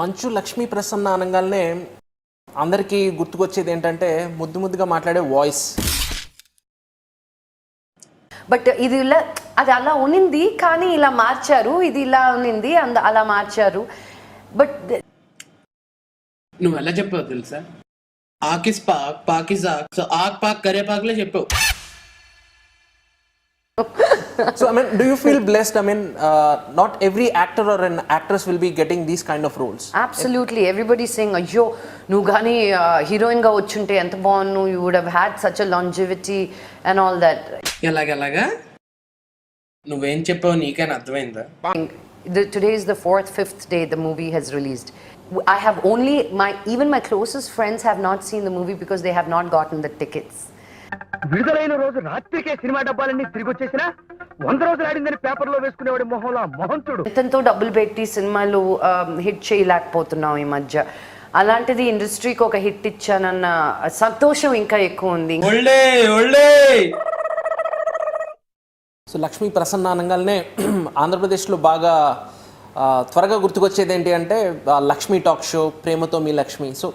మంచు లక్ష్మీ ప్రసన్న అనగానే అందరికీ గుర్తుకొచ్చేది ఏంటంటే ముద్దు ముద్దుగా మాట్లాడే వాయిస్. బట్ ఇది ఇలా అది అలా ఉన్నింది కానీ ఇలా మార్చారు, ఇది ఇలా ఉన్నింది అలా మార్చారు. బట్ నువ్వు ఎలా చెప్పావు తెలుసా? ఆకిస్ పాక్ పాకిస్ ఆక్, సో ఆక్ పాక్ కరేపాకులే చెప్పావు. So I mean, do you feel blessed? I mean, not every actor or an actress will be getting these kind of roles. Absolutely, everybody saying, "Ayyo, nu gani heroine ga vachunte enta baanu, you would have had such a longevity and all that." ఎలాగా నువ్వేం చెప్పావు నీకైనా అర్థమైందా? Today is the 4th, 5th day the movie has released. I have only even my closest friends have not seen the movie because they have not gotten the tickets. విడుదలైన రోజు రాత్రికే cinema డబ్బాలన్నీ తిరిగి వచ్చేసినా 100 రోజులు ఆడిందని పేపర్లో వేసుకునేవాడి మొహంలో మహంతుడు. ఎంతో డబ్బులు పెట్టి సినిమాలు హిట్ చేయలేకపోతున్నాం ఈ మధ్య. అలాంటిది ఇండస్ట్రీకి ఒక హిట్ ఇచ్చానన్న సంతోషం ఇంకా ఎక్కువ ఉంది. సో లక్ష్మీ ప్రసన్న అనగానే ఆంధ్రప్రదేశ్లో బాగా త్వరగా గుర్తుకొచ్చేది ఏంటి అంటే లక్ష్మీ టాక్ షో, ప్రేమతో మీ లక్ష్మి. సో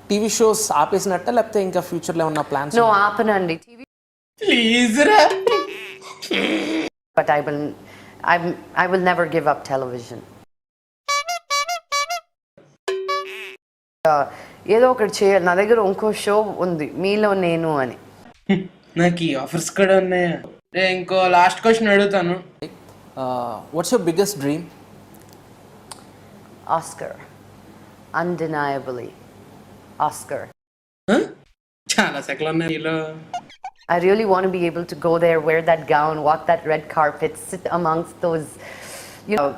టీవీ షోస్ ఆపేసినట్ట లేకపోతే ఇంకా ఫ్యూచర్లో ఏమన్నా ప్లాన్స్? నో, ఆపనండి టీవీ. ప్లీజ్ రా. But I will never give up television. ఏదో ఒకటి చేయాలి. నా దగ్గర ఇంకో షో ఉంది, మీలో నేను అని. నాకు ఈ ఆఫర్స్ కూడా ఉన్నాయా? ఇంకో లాస్ట్ క్వశ్చన్ అడుగుతాను. What's your biggest dream? Oscar. Undeniably. Oscar. చాలా సెకలు ఉన్నాయి నీలో. I really want to be able to go there, wear that gown, walk that red carpet, sit amongst those, you know,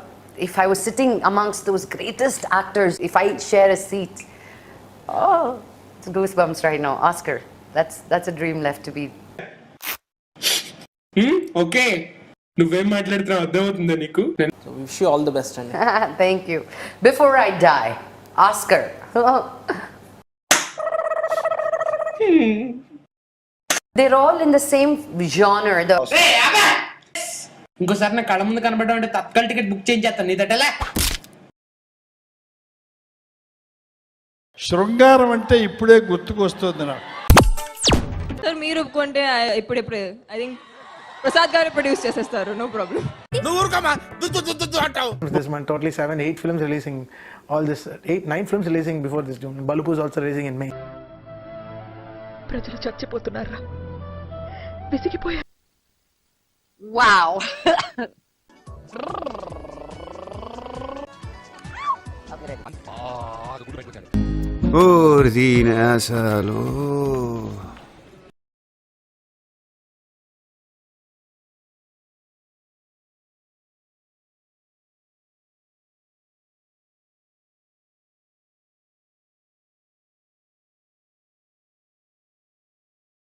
if I was sitting amongst those greatest actors, if I share a seat. Oh, it's goosebumps right now. Oscar. That's a dream left to be. Okay, నువ్వేం మాట్లాడుతున్నావు అర్థమవుతుందా నీకు? So wish you all the best అండి. Thank you. Before I die, Oscar. They're all in the same genre. ఇంకోసారి నా కళ్ళ ముందు కనబడ్డా అంటే తత్కాల్ టికెట్ బుక్ చేయించేస్తాను. నీ దట్టలే శృంగారం అంటే ఇప్పుడే గుర్తుకొస్తుంది నాకు. సార్ మీరు ఒప్పుకుంటే ఇప్పుడిప్పుడు I think Prasad garu produce చేసేస్తారు, no problem. This month totally 7-8 films releasing, all this 8-9 films releasing before this June. Balupu is also releasing in May. ప్రజలు చచ్చిపోతున్నారా, విసిగిపోయారు. Wow. Ordina salo.